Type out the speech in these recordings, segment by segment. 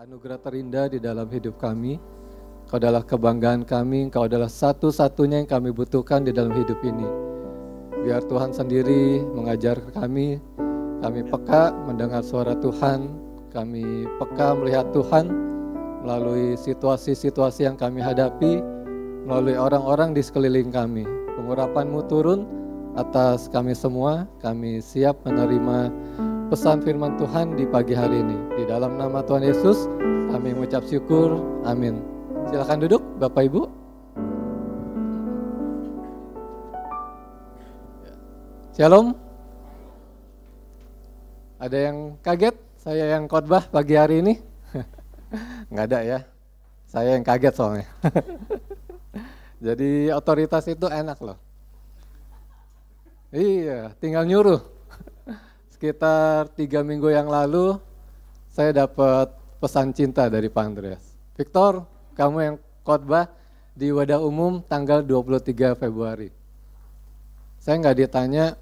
anugerah terindah di dalam hidup kami. Kau adalah kebanggaan kami, Kau adalah satu-satunya yang kami butuhkan di dalam hidup ini. Biar Tuhan sendiri mengajar kami peka mendengar suara Tuhan, kami peka melihat Tuhan melalui situasi-situasi yang kami hadapi, melalui orang-orang di sekeliling kami. Pengurapan-Mu turun atas kami semua, kami siap menerima pesan firman Tuhan di pagi hari ini. Di dalam nama Tuhan Yesus, kami mengucap syukur. Amin. Silakan duduk, Bapak Ibu. Shalom. Ada yang kaget saya yang khotbah pagi hari ini? Nggak ada ya. Saya yang kaget soalnya. Jadi otoritas itu enak loh. Iya, tinggal nyuruh. Sekitar 3 minggu yang lalu, saya dapat pesan cinta dari Pak Andreas. Victor, kamu yang khotbah di wadah umum tanggal 23 Februari. Saya nggak ditanya,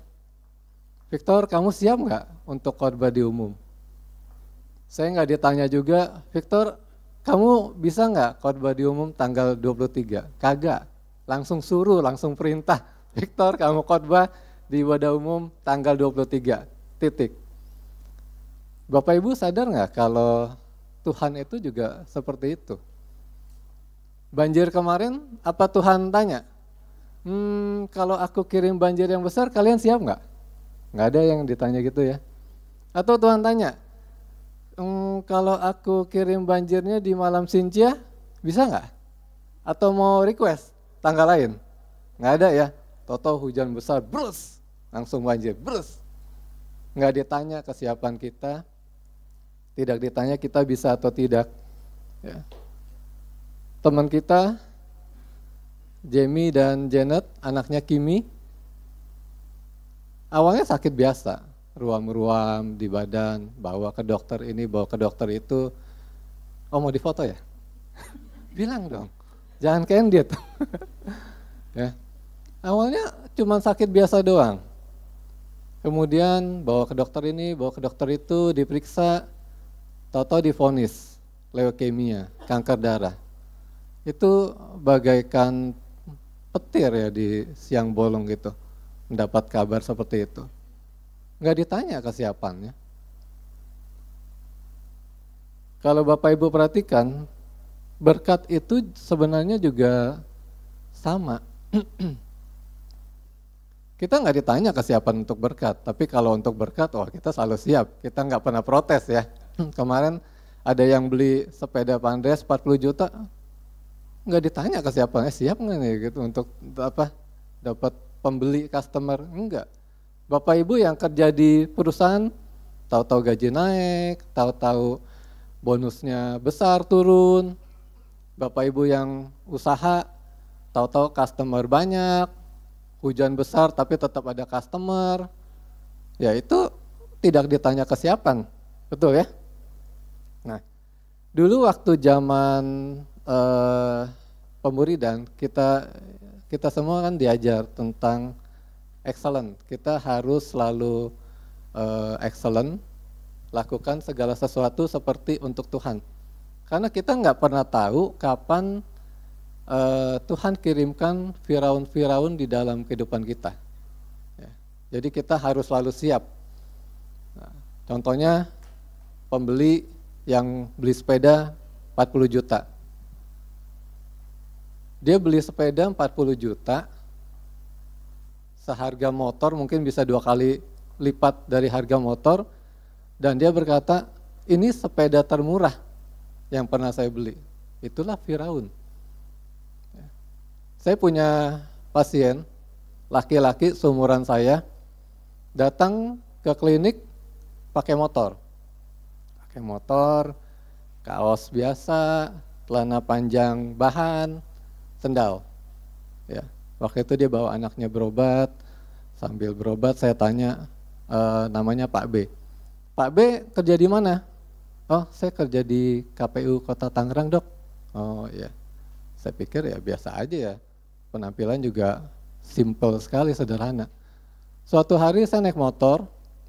Victor, kamu siap nggak untuk khotbah di umum? Saya nggak ditanya juga, Victor, kamu bisa nggak khotbah di umum tanggal 23? Kagak, langsung suruh, langsung perintah. Victor, kamu khotbah di wadah umum tanggal 23. Titik. Bapak Ibu sadar nggak kalau Tuhan itu juga seperti itu? Banjir kemarin, apa Tuhan tanya? Kalau aku kirim banjir yang besar, kalian siap nggak? Nggak ada yang ditanya gitu ya. Atau Tuhan tanya, kalau aku kirim banjirnya di malam Sintia, bisa nggak? Atau mau request tanggal lain? Nggak ada ya. Toto hujan besar, brus, langsung banjir, brus. Nggak ditanya kesiapan kita, tidak ditanya kita bisa atau tidak. Ya. Teman kita, Jamie dan Janet, anaknya Kimi, awalnya sakit biasa, ruam-ruam di badan, bawa ke dokter ini, bawa ke dokter itu. Oh, mau difoto ya? Bilang dong, jangan candid. Ya. Awalnya cuma sakit biasa doang. Kemudian bawa ke dokter ini, bawa ke dokter itu, diperiksa, tahu-tahu divonis leukemia, kanker darah. Itu bagaikan petir ya di siang bolong gitu, mendapat kabar seperti itu. Nggak ditanya kesiapannya. Kalau Bapak Ibu perhatikan, berkat itu sebenarnya juga sama. Kita nggak ditanya kesiapan untuk berkat, tapi kalau untuk berkat, kita selalu siap. Kita nggak pernah protes ya. Kemarin ada yang beli sepeda Pak Andreas 40 juta, nggak ditanya kesiapannya, siap nggak nih gitu untuk apa? Dapat pembeli customer, enggak. Bapak Ibu yang kerja di perusahaan, tahu-tahu gaji naik, tahu-tahu bonusnya besar turun. Bapak Ibu yang usaha, tahu-tahu customer banyak, hujan besar tapi tetap ada customer, ya itu tidak ditanya kesiapan, betul ya? Nah, dulu waktu zaman pemuridan, kita semua kan diajar tentang excellent, kita harus selalu excellent, lakukan segala sesuatu seperti untuk Tuhan. Karena kita nggak pernah tahu kapan Tuhan kirimkan Firaun-Firaun di dalam kehidupan kita. Ya, jadi kita harus selalu siap. Nah, contohnya pembeli yang beli sepeda 40 juta. Dia beli sepeda 40 juta, seharga motor mungkin bisa 2 kali lipat dari harga motor, dan dia berkata, ini sepeda termurah yang pernah saya beli. Itulah Firaun. Saya punya pasien, laki-laki seumuran saya, datang ke klinik pakai motor. Pakai motor, kaos biasa, celana panjang bahan, sendal. Ya, waktu itu dia bawa anaknya berobat, sambil berobat saya tanya, namanya Pak B. Pak B kerja di mana? Oh, saya kerja di KPU Kota Tangerang, Dok. Oh iya, saya pikir ya biasa aja ya. Penampilan juga simple sekali, sederhana. Suatu hari saya naik motor,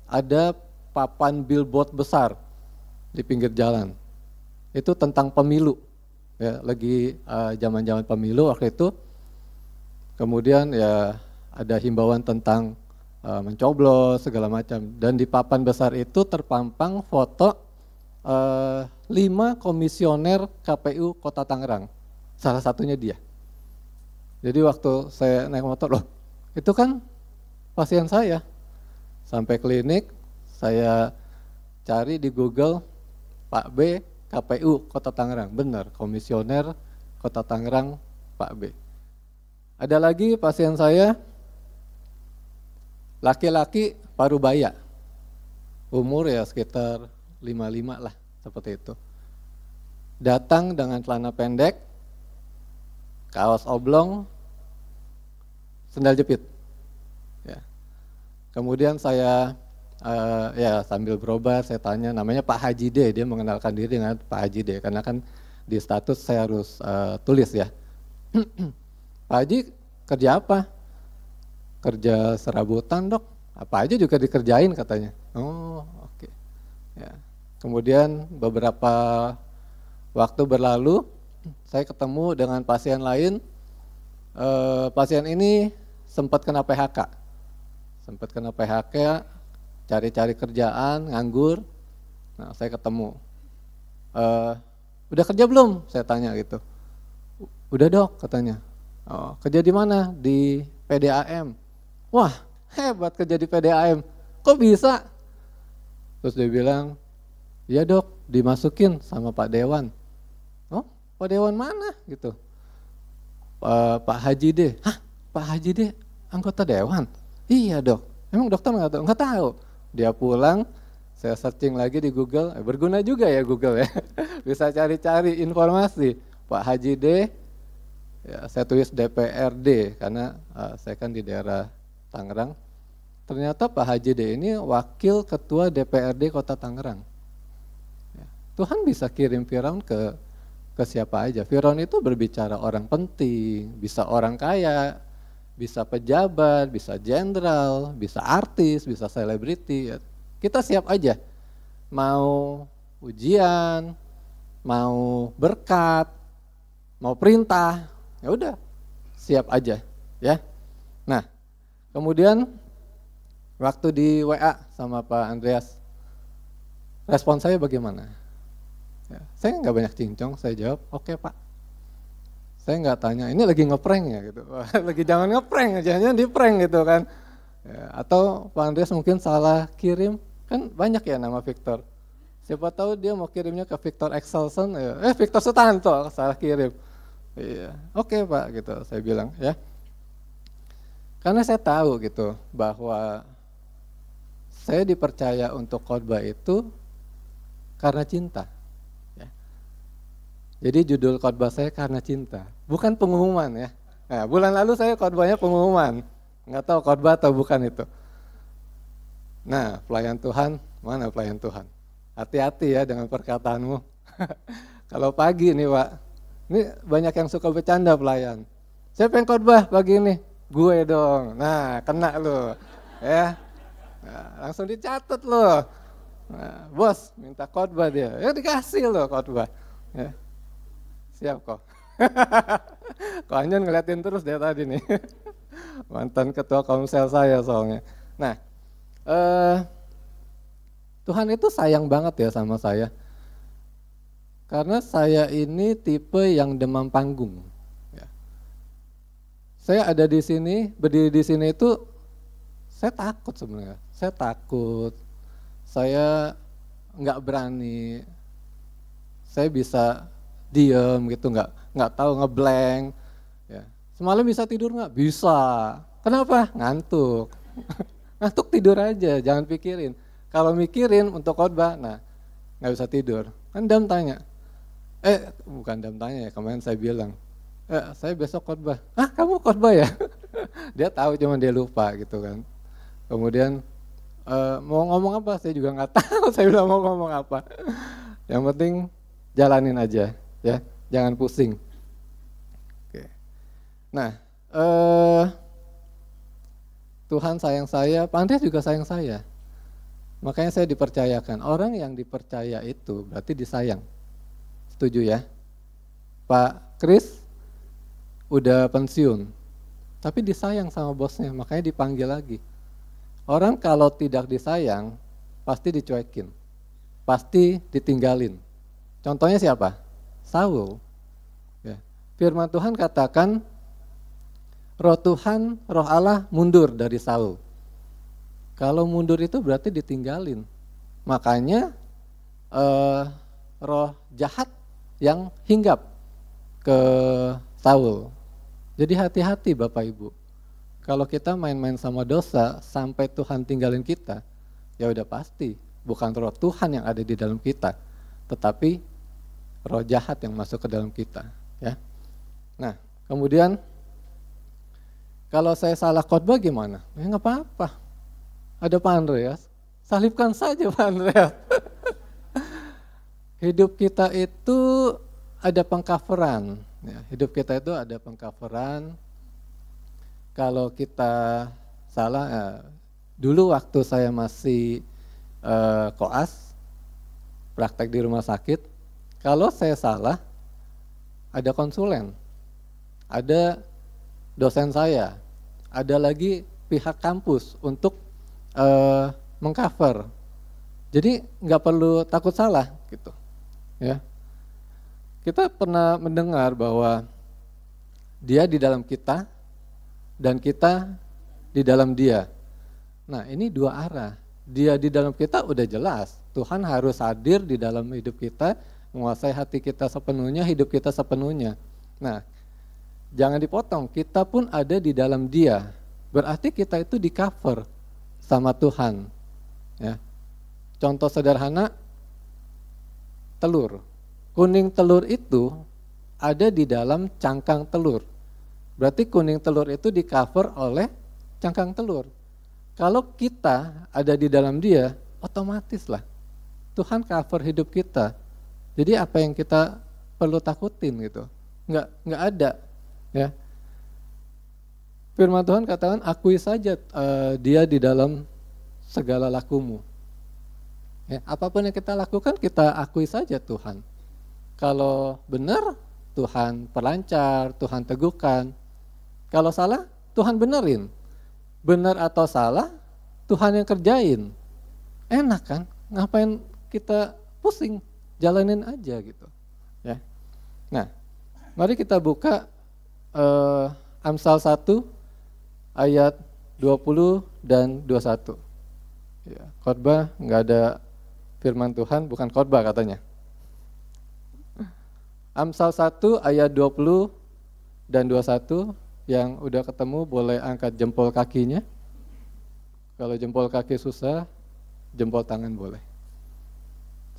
ada papan billboard besar di pinggir jalan. Itu tentang pemilu, ya, lagi zaman-zaman pemilu waktu itu. Kemudian ya ada himbauan tentang mencoblos segala macam. Dan di papan besar itu terpampang foto 5 komisioner KPU Kota Tangerang. Salah satunya dia. Jadi waktu saya naik motor, loh itu kan pasien saya. Sampai klinik, saya cari di Google, Pak B, KPU Kota Tangerang. Benar, komisioner Kota Tangerang, Pak B. Ada lagi pasien saya, laki-laki parubaya, umur ya sekitar 55 lah, seperti itu. Datang dengan celana pendek, kaos oblong, sendal jepit. Ya. Kemudian saya ya sambil berobat, saya tanya, namanya Pak Haji D, dia mengenalkan diri dengan Pak Haji D, karena kan di status saya harus tulis ya. Pak Haji kerja apa? Kerja serabutan dok, apa aja juga dikerjain katanya. Oh oke. Ya. Kemudian beberapa waktu berlalu, saya ketemu dengan pasien lain. Pasien ini sempat kena PHK. Cari-cari kerjaan, nganggur. Nah saya ketemu. Udah kerja belum? Saya tanya gitu. Udah dok katanya. Oh, kerja di mana? Di PDAM. Wah hebat kerja di PDAM. Kok bisa? Terus dia bilang, ya dok dimasukin sama Pak Dewan. Oh Pak Dewan mana gitu? Pak Haji D. Hah Pak Haji D anggota Dewan? Iya dok. Emang dokter nggak tahu? Nggak tahu. Dia pulang, saya searching lagi di Google. Berguna juga ya Google ya. Bisa cari-cari informasi. Pak Haji D. Ya, saya tulis DPRD karena saya kan di daerah Tangerang. Ternyata Pak Haji D ini wakil ketua DPRD Kota Tangerang. Ya, Tuhan bisa kirim Firaun ke siapa aja. Firaun itu berbicara orang penting, bisa orang kaya, bisa pejabat, bisa jenderal, bisa artis, bisa selebriti. Ya, kita siap aja. Mau ujian, mau berkat, mau perintah. Ya udah, siap aja ya. Nah, kemudian waktu di WA sama Pak Andreas, respon saya bagaimana? Ya, saya nggak banyak cincong, saya jawab, oke Pak. Saya nggak tanya, ini lagi ngeprank ya gitu, lagi jangan ngeprank, jangan di prank gitu kan. Ya, atau Pak Andreas mungkin salah kirim, kan banyak ya nama Victor. Siapa tahu dia mau kirimnya ke Victor Excelson, ya, Victor Sutanto salah kirim. Iya, oke Pak gitu, saya bilang ya. Karena saya tahu gitu bahwa saya dipercaya untuk khotbah itu karena cinta. Ya. Jadi judul khotbah saya karena cinta, bukan pengumuman ya. Nah, bulan lalu saya khotbahnya pengumuman, nggak tahu khotbah atau bukan itu. Nah, pelayan Tuhan, mana pelayan Tuhan? Hati-hati ya dengan perkataanmu. Kalau pagi nih Pak. Ini banyak yang suka bercanda pelayan. Saya pengen khotbah pagi ini, gue dong. Nah, kena lo, ya. Nah, langsung dicatat lo. Nah, bos minta khotbah dia, ya dikasih lo khotbah. Ya. Siap kok. Kok Anjon ngeliatin terus dia tadi nih. Mantan ketua komsel saya soalnya. Nah, Tuhan itu sayang banget ya sama saya. Karena saya ini tipe yang demam panggung. Ya. Saya ada di sini, berdiri di sini itu, saya takut sebenarnya. Saya takut, saya nggak berani, saya bisa diem gitu, nggak tahu ngeblank. Ya. Semalam bisa tidur nggak? Bisa. Kenapa? Ngantuk. Ngantuk tidur aja, jangan pikirin. Kalau mikirin untuk khotbah, nah nggak bisa tidur. Kan Dam tanya. Bukan Dam tanya ya, kemarin saya bilang, saya besok khotbah. Ah, kamu khotbah ya? Dia tahu, cuma dia lupa gitu kan. Kemudian mau ngomong apa? Saya juga nggak tahu. Saya bilang mau ngomong apa. Yang penting jalanin aja, ya, jangan pusing. Oke. Nah, Tuhan sayang saya, Pak Andreas juga sayang saya. Makanya saya dipercayakan. Orang yang dipercaya itu berarti disayang. setuju ya? Pak Kris udah pensiun, tapi disayang sama bosnya, makanya dipanggil lagi. Orang kalau tidak disayang, pasti dicuekin, pasti ditinggalin. Contohnya siapa? Saul. Ya. Firman Tuhan katakan, roh Tuhan, roh Allah mundur dari Saul. Kalau mundur itu berarti ditinggalin. Makanya roh jahat yang hinggap ke Saul. Jadi hati-hati Bapak Ibu. Kalau kita main-main sama dosa sampai Tuhan tinggalin kita, ya udah pasti bukan roh Tuhan yang ada di dalam kita, tetapi roh jahat yang masuk ke dalam kita. Ya. Nah, kemudian kalau saya salah khotbah gimana? Ya nggak apa-apa. Ada Pak Andreas, salibkan saja Pak Andreas. Hidup kita itu ada pengcoveran. Ya, hidup kita itu ada pengcoveran. Kalau kita salah, dulu waktu saya masih koas, praktek di rumah sakit, kalau saya salah, ada konsulen, ada dosen saya, ada lagi pihak kampus untuk mengcover. Jadi nggak perlu takut salah gitu. Ya. Kita pernah mendengar bahwa dia di dalam kita dan kita di dalam dia. Nah, ini dua arah. Dia di dalam kita udah jelas. Tuhan harus hadir di dalam hidup kita, menguasai hati kita sepenuhnya, hidup kita sepenuhnya. Nah, jangan dipotong. Kita pun ada di dalam dia. Berarti kita itu di cover sama Tuhan. Ya. Contoh sederhana, telur. Kuning telur itu ada di dalam cangkang telur. Berarti kuning telur itu di cover oleh cangkang telur. Kalau kita ada di dalam dia, otomatis lah Tuhan cover hidup kita. Jadi apa yang kita perlu takutin gitu? Nggak ada. Ya. Firman Tuhan katakan, akui saja dia di dalam segala lakumu. Ya, apapun yang kita lakukan, kita akui saja Tuhan. Kalau benar, Tuhan perlancar, Tuhan teguhkan. Kalau salah, Tuhan benerin. Benar atau salah, Tuhan yang kerjain. Enak kan? Ngapain kita pusing? Jalanin aja gitu. Ya. Nah, mari kita buka Amsal 1 ayat 20 dan 21. Ya, khotbah nggak ada firman Tuhan, bukan khotbah katanya. Amsal 1 ayat 20 dan 21, yang udah ketemu boleh angkat jempol kakinya. Kalau jempol kaki susah, jempol tangan boleh.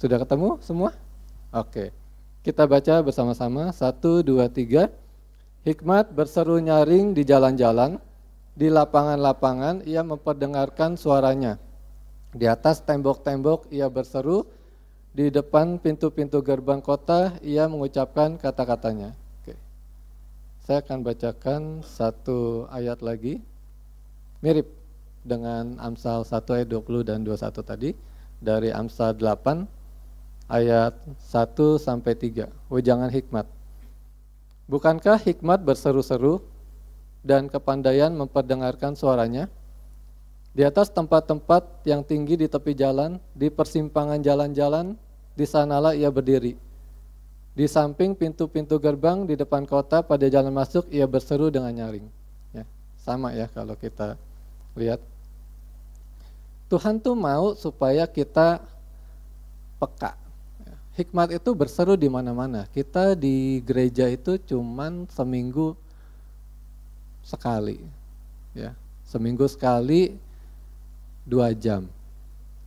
Sudah ketemu semua? Oke. Kita baca bersama-sama, 1, 2, 3. Hikmat berseru nyaring di jalan-jalan, di lapangan-lapangan ia memperdengarkan suaranya. Di atas tembok-tembok ia berseru, di depan pintu-pintu gerbang kota ia mengucapkan kata-katanya. Oke. Saya akan bacakan satu ayat lagi, mirip dengan Amsal 1 ayat 20 dan 21 tadi, dari Amsal 8 ayat 1 sampai 3. Wejangan hikmat. Bukankah hikmat berseru-seru dan kepandaian memperdengarkan suaranya? Di atas tempat-tempat yang tinggi di tepi jalan, di persimpangan jalan-jalan, di sanalah ia berdiri. Di samping pintu-pintu gerbang di depan kota pada jalan masuk ia berseru dengan nyaring. Ya, sama ya kalau kita lihat. Tuhan tuh mau supaya kita peka. Hikmat itu berseru di mana-mana. Kita di gereja itu cuman seminggu sekali. Ya, seminggu sekali 2 jam.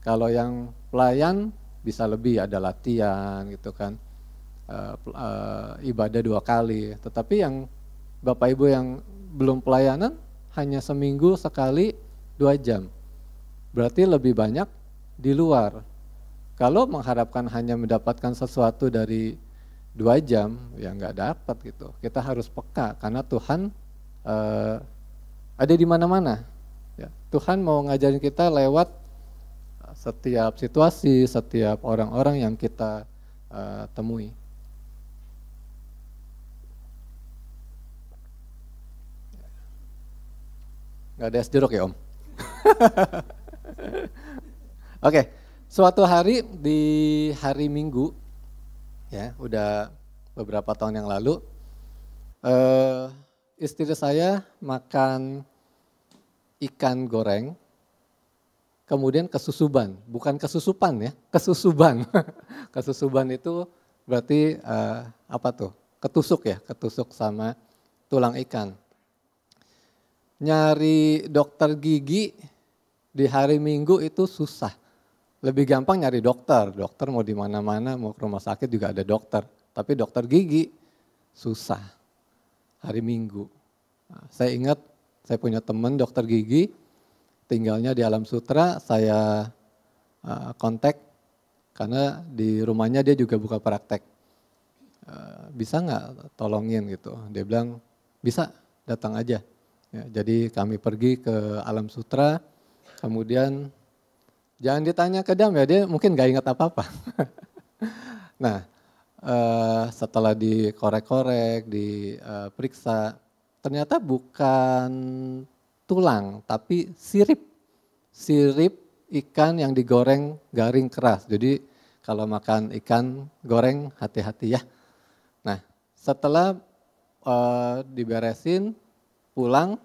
Kalau yang pelayan bisa lebih, ada latihan gitu kan, ibadah 2 kali. Tetapi yang Bapak Ibu yang belum pelayanan hanya seminggu sekali 2 jam. Berarti lebih banyak di luar. Kalau mengharapkan hanya mendapatkan sesuatu dari 2 jam, ya nggak dapat gitu. Kita harus peka karena Tuhan ada di mana-mana. Ya, Tuhan mau ngajarin kita lewat setiap situasi, setiap orang-orang yang kita temui. Nggak ada es jeruk ya Om? Oke, suatu hari di hari Minggu, ya udah beberapa tahun yang lalu, istri saya makan ikan goreng, kemudian kesusuban, bukan kesusupan ya, kesusuban. Kesusuban itu berarti apa tuh? Ketusuk ya, ketusuk sama tulang ikan. Nyari dokter gigi di hari Minggu itu susah. Lebih gampang nyari dokter. Dokter mau di mana-mana, mau ke rumah sakit juga ada dokter. Tapi dokter gigi susah hari Minggu. Nah, saya ingat saya punya teman dokter gigi, tinggalnya di Alam Sutra, saya kontak karena di rumahnya dia juga buka praktek. Bisa nggak tolongin gitu? Dia bilang bisa, datang aja. Ya, jadi kami pergi ke Alam Sutra, kemudian jangan ditanya ke Dam ya, dia mungkin nggak ingat apa-apa. Nah, setelah dikorek-korek, diperiksa, ternyata bukan tulang, tapi sirip ikan yang digoreng garing keras. Jadi kalau makan ikan goreng hati-hati ya. Nah, setelah diberesin, pulang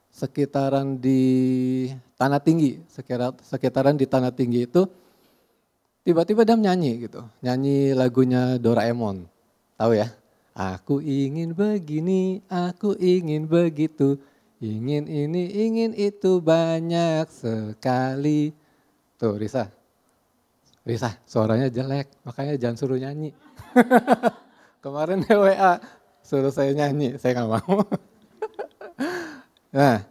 sekitaran di Tanah Tinggi, sekitaran di Tanah Tinggi itu tiba-tiba Dam nyanyi gitu, nyanyi lagunya Doraemon, tahu ya? Aku ingin begini, aku ingin begitu, ingin ini, ingin itu banyak sekali. Tuh Risa, suaranya jelek, makanya jangan suruh nyanyi. Kemarin dia WA, suruh saya nyanyi, saya nggak mau. Nah,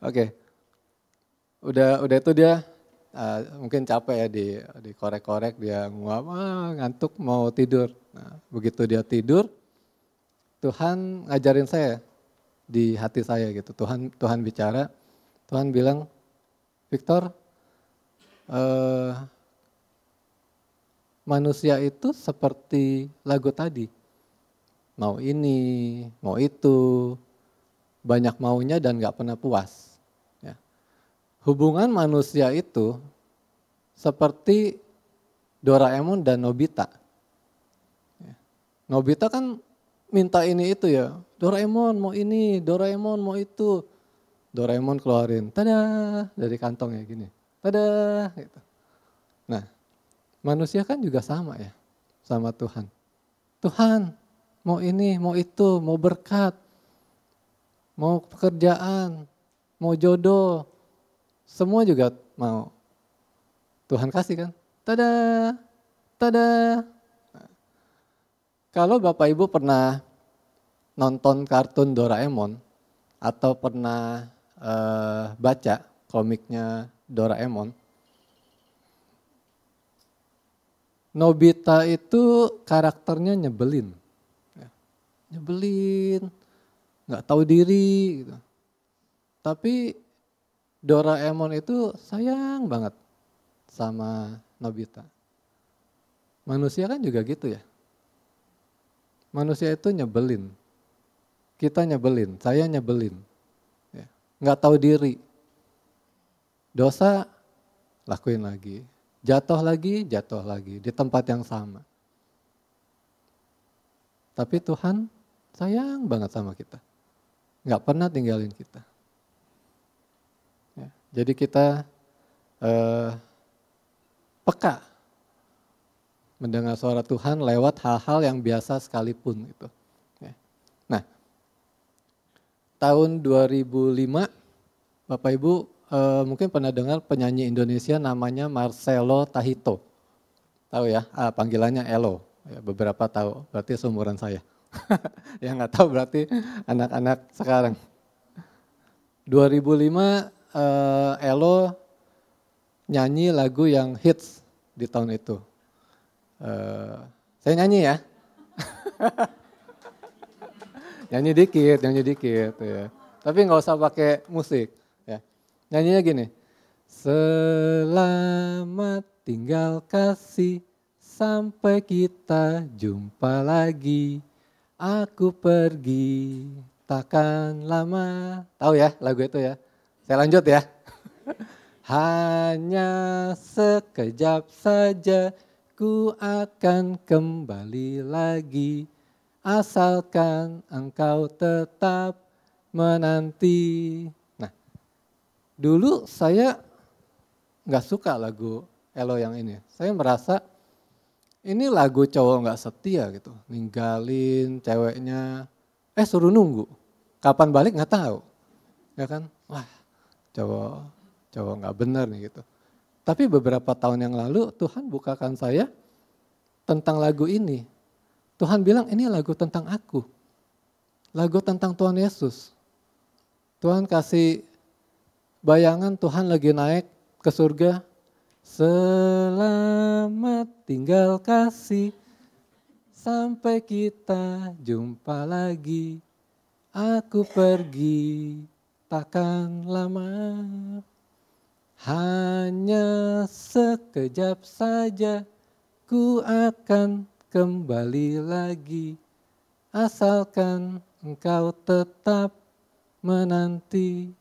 oke. Udah itu dia mungkin capek ya dikorek-korek, dia nguap, ngantuk mau tidur. Nah, begitu dia tidur, Tuhan ngajarin saya di hati saya gitu. Tuhan bicara, Tuhan bilang, Victor, manusia itu seperti lagu tadi. Mau ini, mau itu, banyak maunya dan gak pernah puas. Ya. Hubungan manusia itu seperti Doraemon dan Nobita. Ya. Nobita kan minta ini itu ya, Doraemon mau ini, Doraemon mau itu. Doraemon keluarin, tada, dari kantongnya gini, tada. Gitu. Nah, manusia kan juga sama ya, sama Tuhan. Tuhan mau ini, mau itu, mau berkat, mau pekerjaan, mau jodoh, semua juga mau. Tuhan kasih kan, tada, tada. Nah, kalau Bapak Ibu pernah nonton kartun Doraemon atau pernah baca komiknya Doraemon, Nobita itu karakternya nyebelin, nggak tahu diri gitu. Tapi Doraemon itu sayang banget sama Nobita. Manusia kan juga gitu ya. Manusia itu nyebelin. Kita nyebelin, saya nyebelin. Ya. Nggak tahu diri. Dosa, lakuin lagi. Jatuh lagi di tempat yang sama. Tapi Tuhan sayang banget sama kita. Nggak pernah tinggalin kita. Ya, jadi kita peka mendengar suara Tuhan lewat hal-hal yang biasa sekalipun. Gitu. Ya. Nah, tahun 2005 Bapak Ibu mungkin pernah dengar penyanyi Indonesia namanya Marcelo Tahito. Tahu ya, panggilannya Elo. Ya, beberapa tahu, berarti seumuran saya. Yang nggak tahu berarti anak-anak sekarang. 2005 Elo nyanyi lagu yang hits di tahun itu. Saya nyanyi ya. nyanyi dikit ya. Tapi nggak usah pakai musik. Ya. Nyanyinya gini. Selamat tinggal kasih, sampai kita jumpa lagi. Aku pergi takkan lama. Tahu ya lagu itu ya? Saya lanjut ya. Hanya sekejap saja ku akan kembali lagi, asalkan engkau tetap menanti. Nah, dulu saya nggak suka lagu Elo yang ini. Saya merasa ini lagu cowok nggak setia gitu, ninggalin ceweknya, suruh nunggu. Kapan balik nggak tahu, ya kan? Wah, cowok nggak benar nih gitu. Tapi beberapa tahun yang lalu Tuhan bukakan saya tentang lagu ini. Tuhan bilang ini lagu tentang aku, lagu tentang Tuhan Yesus. Tuhan kasih bayangan Tuhan lagi naik ke surga. Selamat tinggal kasih, sampai kita jumpa lagi. Aku pergi takkan lama, hanya sekejap saja ku akan kembali lagi, asalkan engkau tetap menanti.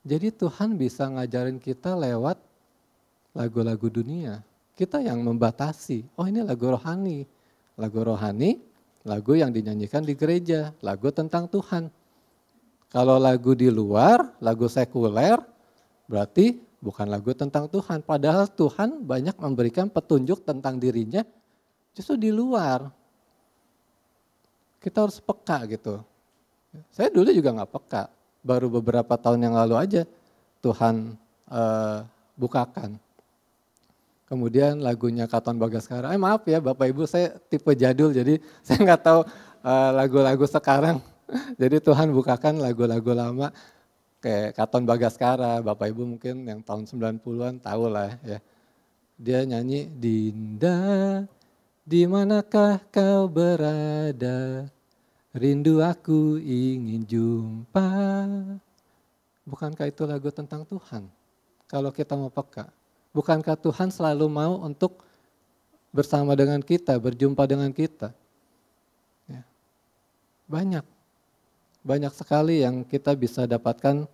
Jadi Tuhan bisa ngajarin kita lewat lagu-lagu dunia. Kita yang membatasi, oh ini lagu rohani. Lagu rohani, lagu yang dinyanyikan di gereja, lagu tentang Tuhan. Kalau lagu di luar, lagu sekuler, berarti bukan lagu tentang Tuhan. Padahal Tuhan banyak memberikan petunjuk tentang dirinya justru di luar. Kita harus peka gitu. Saya dulu juga nggak peka. Baru beberapa tahun yang lalu aja Tuhan bukakan. Kemudian lagunya Katon Bagaskara. Maaf ya Bapak Ibu, saya tipe jadul jadi saya nggak tahu lagu-lagu sekarang. Jadi Tuhan bukakan lagu-lagu lama kayak Katon Bagaskara. Bapak Ibu mungkin yang tahun 90-an tahu lah ya. Dia nyanyi, Dinda, di manakah kau berada? Rindu aku ingin jumpa. Bukankah itu lagu tentang Tuhan? Kalau kita mau peka. Bukankah Tuhan selalu mau untuk bersama dengan kita, berjumpa dengan kita? Ya. Banyak sekali yang kita bisa dapatkan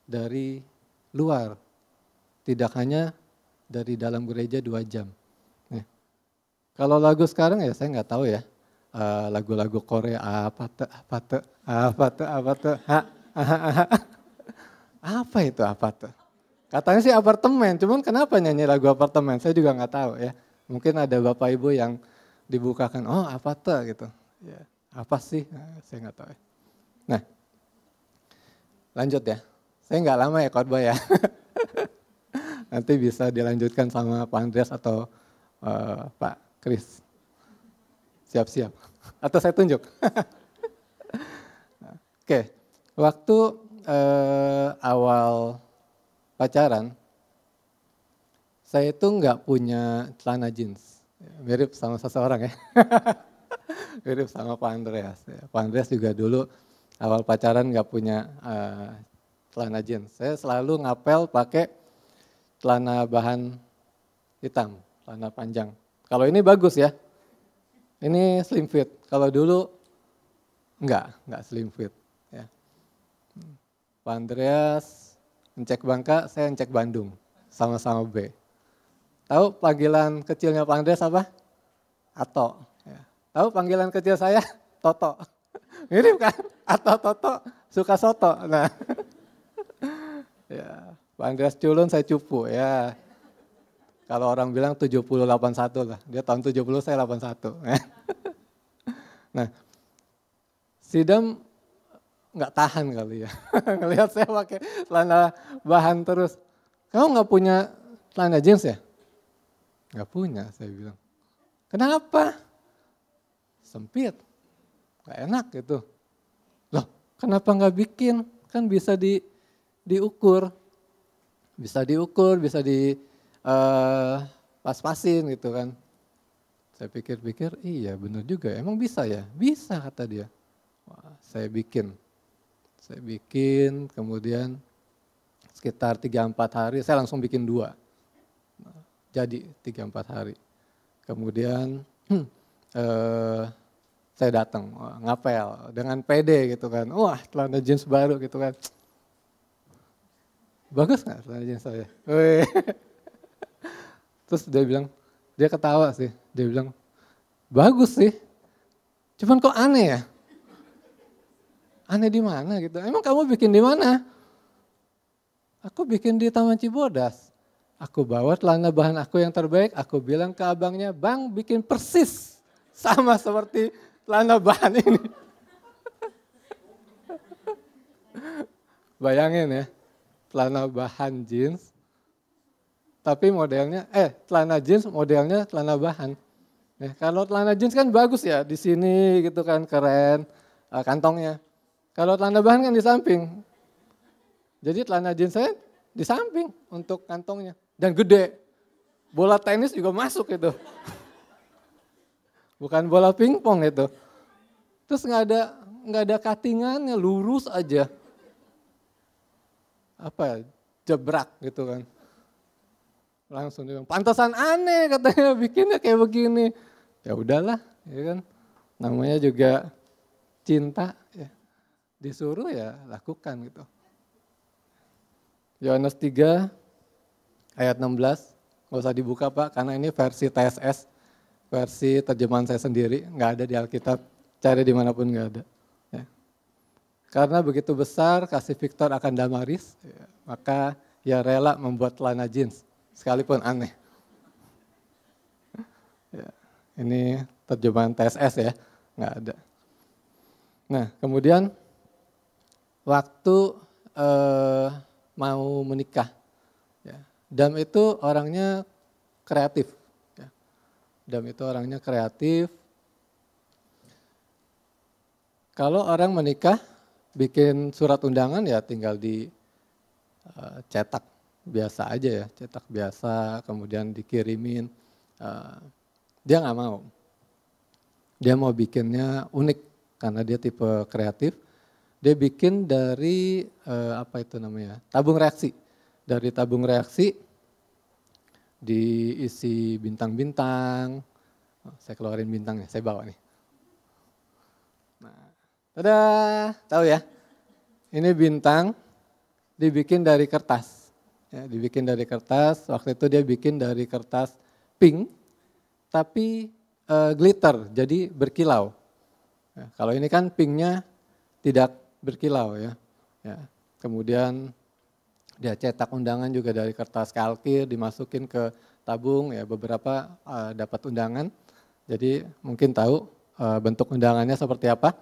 dari luar. Tidak hanya dari dalam gereja 2 jam. Ya. Kalau lagu sekarang ya saya nggak tahu ya. Lagu-lagu Korea, apa tuh, apa itu apa tuh? Katanya sih apartemen, cuman kenapa nyanyi lagu apartemen? Saya juga nggak tahu ya. Mungkin ada Bapak Ibu yang dibukakan, oh apa tuh gitu. Ya, apa sih? Nah, saya nggak tahu. Nah, lanjut ya. Saya nggak lama ya khotbah ya. Nanti bisa dilanjutkan sama Pak Andreas atau Pak Kris. Siap-siap. Atau saya tunjuk. Oke, waktu awal pacaran, saya itu nggak punya celana jeans. Mirip sama seseorang ya. Mirip sama Pak Andreas. Pak Andreas juga dulu awal pacaran nggak punya celana jeans. Saya selalu ngapel pakai celana bahan hitam, celana panjang. Kalau ini bagus ya. Ini slim fit. Kalau dulu enggak slim fit. Ya. Pak Andreas ngecek Bangka, saya ngecek Bandung, sama-sama B. Tahu panggilan kecilnya Pak Andreas apa? Ato. Ya. Tahu panggilan kecil saya? Toto. Mirip kan? Ato, Toto, suka soto. Nah, ya, Pak Andreas culun, saya cupu ya. Kalau orang bilang 70-81 lah, dia tahun 70, saya 81. Nah, Sidam nggak tahan kali ya, ngelihat saya pakai celana bahan terus. Kamu nggak punya celana jeans ya? Nggak punya, saya bilang. Kenapa? Sempit, nggak enak gitu. Loh, kenapa nggak bikin? Kan bisa diukur, bisa pas-pasin gitu kan. Saya pikir-pikir, iya benar juga, emang bisa ya? Bisa kata dia. Wah, saya bikin, kemudian sekitar 3-4 hari, saya langsung bikin 2. Jadi 3-4 hari. Kemudian saya datang, ngapel dengan pede gitu kan. Wah, celana jeans baru gitu kan. Bagus nggak celana jeans saya? Wih. Terus dia bilang, dia ketawa sih. Dia bilang, bagus sih. Cuman kok aneh ya? Aneh di mana gitu? Emang kamu bikin di mana? Aku bikin di Taman Cibodas. Aku bawa celana bahan aku yang terbaik, aku bilang ke abangnya, bang bikin persis sama seperti celana bahan ini. Bayangin ya, celana bahan jeans, tapi modelnya, celana jeans modelnya celana bahan. Ya, kalau celana jeans kan bagus ya, di sini gitu kan keren kantongnya. Kalau celana bahan kan di samping. Jadi celana jeans saya di samping untuk kantongnya dan gede. Bola tenis juga masuk itu. Bukan bola pingpong itu. Terus nggak ada cuttingannya, lurus aja. Apa? Jebrak gitu kan. Langsung dia bilang, pantesan aneh katanya bikinnya kayak begini. Ya udahlah, ya kan. Namanya juga cinta ya. Disuruh ya lakukan gitu. Yohanes 3 ayat 16, nggak usah dibuka Pak, karena ini versi TSS, versi terjemahan saya sendiri, nggak ada di Alkitab, cari dimanapun nggak ada. Ya. Karena begitu besar kasih Victor akan Damaris, ya, maka ia rela membuat celana jeans, sekalipun aneh. Ya, ini terjemahan TSS ya, nggak ada. Nah kemudian waktu mau menikah. Ya. Dam itu orangnya kreatif. Ya. Dam itu orangnya kreatif. Kalau orang menikah, bikin surat undangan ya tinggal cetak biasa aja ya, cetak biasa, kemudian dikirimin. Dia nggak mau. Dia mau bikinnya unik karena dia tipe kreatif. Dia bikin dari tabung reaksi. Dari tabung reaksi diisi bintang-bintang. Saya keluarin bintangnya, saya bawa nih. Nah, tada, tahu ya? Ini bintang dibikin dari kertas. Ya, dibikin dari kertas. Waktu itu dia bikin dari kertas pink, tapi glitter, jadi berkilau. Ya, kalau ini kan pinknya tidak berkilau ya. Kemudian dia cetak undangan juga dari kertas kalkir, dimasukin ke tabung ya, beberapa dapat undangan. Jadi mungkin tahu bentuk undangannya seperti apa.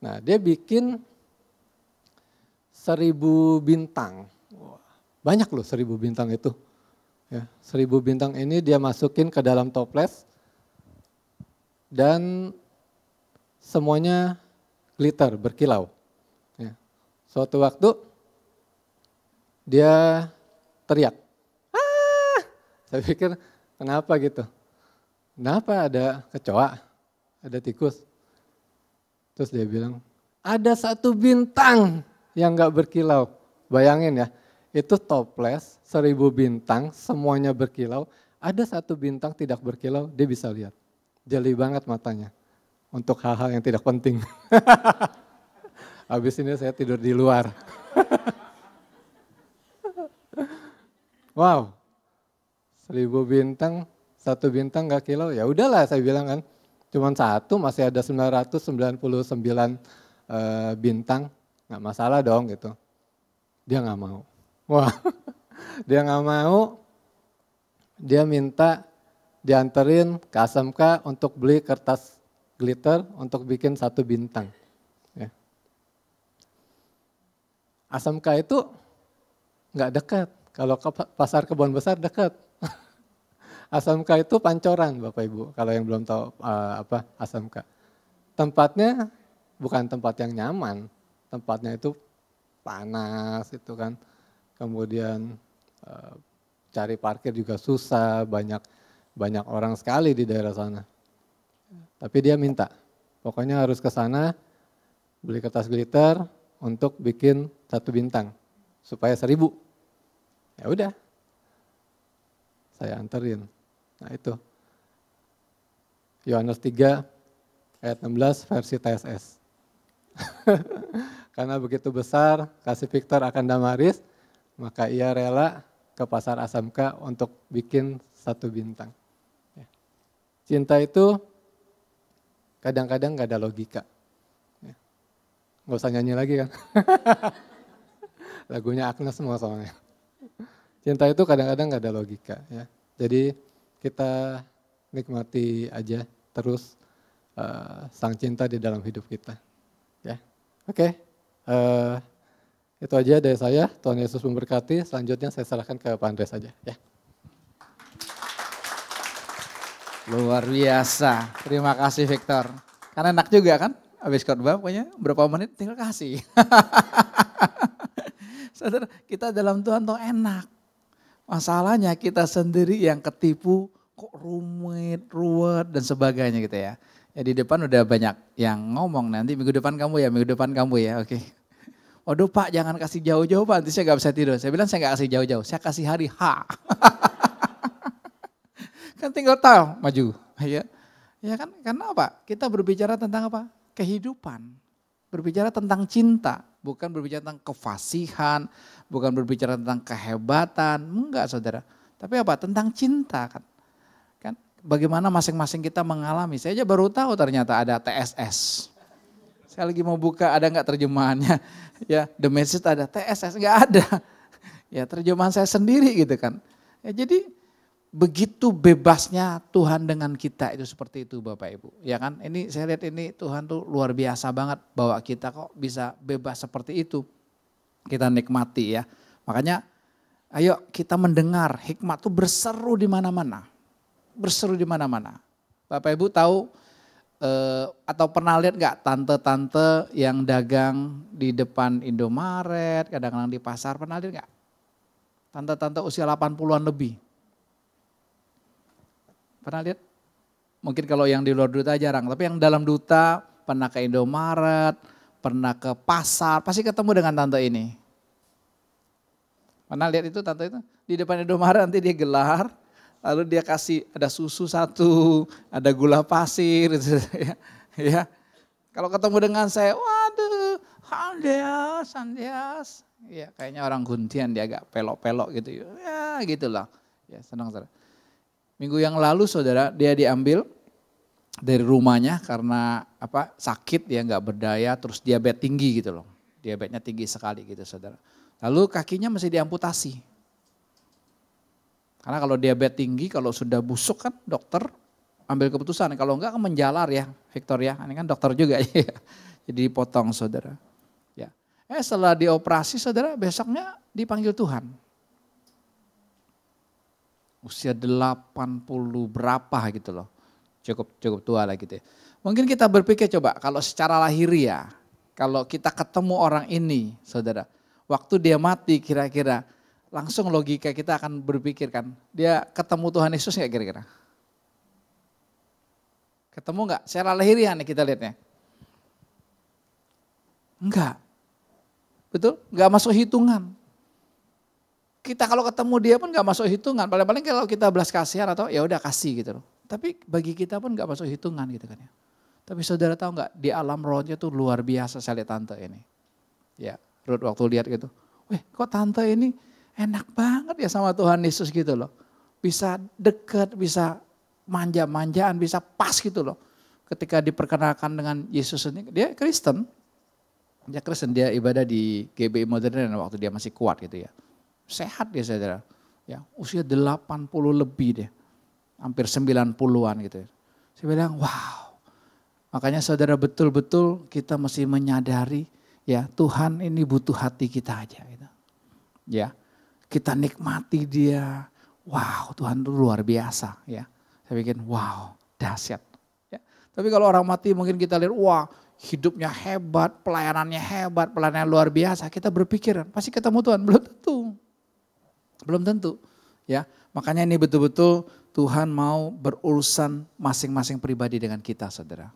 Nah dia bikin 1000 bintang. Banyak loh 1000 bintang itu. Ya, 1000 bintang ini dia masukin ke dalam toples dan semuanya glitter, berkilau. Ya. Suatu waktu dia teriak, saya pikir kenapa gitu, kenapa ada kecoa, ada tikus. Terus dia bilang, ada 1 bintang yang gak berkilau. Bayangin ya, itu toples 1000 bintang, semuanya berkilau, ada 1 bintang tidak berkilau, dia bisa lihat. Jeli banget matanya untuk hal-hal yang tidak penting. Habis ini saya tidur di luar. Wow, 1000 bintang, 1 bintang gak kilau, ya udahlah saya bilang kan. Cuman 1, masih ada 999 bintang, gak masalah dong gitu. Dia gak mau. Wah, dia gak mau, dia minta dianterin ke ASMK untuk beli kertas glitter untuk bikin 1 bintang. Ya. ASMK itu nggak dekat, kalau ke pasar Kebon Besar dekat. ASMK itu Pancoran Bapak Ibu, kalau yang belum tahu apa ASMK. Tempatnya bukan tempat yang nyaman, tempatnya itu panas itu kan. Kemudian cari parkir juga susah, banyak orang sekali di daerah sana. Tapi dia minta, pokoknya harus ke sana beli kertas glitter untuk bikin 1 bintang supaya 1000. Ya udah, saya anterin. Nah itu Yohanes 3 ayat 16 versi TSS. Karena begitu besar kasih Victor akan Damaris, maka ia rela ke pasar ASMK untuk bikin 1 bintang. Cinta itu kadang-kadang gak ada logika. Gak usah nyanyi lagi kan. Lagunya Agnes semua soalnya. Cinta itu kadang-kadang gak ada logika. Ya. Jadi kita nikmati aja terus sang cinta di dalam hidup kita. Ya, oke. Itu aja dari saya. Tuhan Yesus memberkati. Selanjutnya saya serahkan ke Pak Andres saja. Ya. Luar biasa. Terima kasih Victor. Karena enak juga kan? Habis khotbah pokoknya berapa menit tinggal kasih. Saudara, kita dalam Tuhan tuh enak. Masalahnya kita sendiri yang ketipu, kok rumit, ruwet dan sebagainya gitu ya. Ya di depan udah banyak yang ngomong, nanti minggu depan kamu ya, oke. Waduh Pak jangan kasih jauh-jauh Pak, nanti saya gak bisa tidur. Saya bilang saya gak kasih jauh-jauh, saya kasih hari H. Kan tinggal tahu, maju. Ya kan, karena apa? Kita berbicara tentang apa? Kehidupan. Berbicara tentang cinta, bukan berbicara tentang kefasihan, bukan berbicara tentang kehebatan, enggak saudara. Tapi apa? Tentang cinta kan. Bagaimana masing-masing kita mengalami. Saya aja baru tahu ternyata ada TSS. Saya lagi mau buka, ada enggak terjemahannya? Ya, The Message ada, TSS enggak ada. Ya, terjemahan saya sendiri gitu kan. Ya, jadi begitu bebasnya Tuhan dengan kita itu seperti itu Bapak Ibu. Ya kan, ini saya lihat ini Tuhan tuh luar biasa banget bahwa kita kok bisa bebas seperti itu. Kita nikmati ya. Makanya ayo kita mendengar hikmat tuh berseru di mana-mana. Berseru di mana-mana. Bapak Ibu tahu atau pernah lihat nggak tante-tante yang dagang di depan Indomaret, kadang-kadang di pasar, pernah lihat nggak? Tante-tante usia 80-an lebih. Pernah lihat? Mungkin kalau yang di luar duta jarang, tapi yang dalam duta pernah ke Indomaret, pernah ke pasar, pasti ketemu dengan tante ini. Pernah lihat itu tante itu? Di depan Indomaret nanti dia gelar, lalu dia kasih ada susu 1, ada gula pasir, gitu, ya. Kalau ketemu dengan saya, waduh, Andias, ya kayaknya orang Guntian dia agak pelok-pelok gitu, ya gitulah, ya senang saudara. Minggu yang lalu saudara dia diambil dari rumahnya karena apa sakit ya nggak berdaya terus diabetes tinggi gitu loh, diabetesnya tinggi sekali gitu saudara. Lalu kakinya mesti diamputasi. Karena kalau diabetes tinggi, kalau sudah busuk kan dokter ambil keputusan. Kalau enggak kan menjalar ya Victor ya, ini kan dokter juga ya. Jadi dipotong saudara. Ya. Setelah dioperasi saudara besoknya dipanggil Tuhan. Usia 80 berapa gitu loh. Cukup tua lah gitu ya. Mungkin kita berpikir coba kalau secara lahiriah, kalau kita ketemu orang ini saudara. Waktu dia mati kira-kira langsung logika kita akan berpikir kan, dia ketemu Tuhan Yesus gak kira-kira? Ketemu gak? Secara lahiriah nih kita lihatnya. Enggak. Betul? Enggak masuk hitungan. Kita kalau ketemu dia pun enggak masuk hitungan. Paling-paling kalau kita belas kasihan atau ya udah kasih gitu loh. Tapi bagi kita pun enggak masuk hitungan gitu kan ya. Tapi saudara tahu enggak di alam rohnya tuh luar biasa saya lihat tante ini. Ya, Ruth waktu lihat gitu. Weh kok tante ini enak banget ya sama Tuhan Yesus gitu loh. Bisa deket, bisa manja-manjaan, bisa pas gitu loh. Ketika diperkenalkan dengan Yesus ini, dia Kristen. Dia Kristen, dia ibadah di GBI Modern waktu dia masih kuat gitu ya. Sehat dia saudara. Ya, usia 80 lebih deh. Hampir 90-an gitu ya. Saya bilang wow. Makanya saudara betul-betul kita mesti menyadari ya Tuhan ini butuh hati kita aja gitu. Ya. Kita nikmati dia, wow Tuhan itu luar biasa ya. Saya bikin wow dahsyat. Ya. Tapi kalau orang mati mungkin kita lihat wah hidupnya hebat, pelayanannya luar biasa. Kita berpikir pasti ketemu Tuhan, belum tentu. Ya, makanya ini betul-betul Tuhan mau berurusan masing-masing pribadi dengan kita saudara.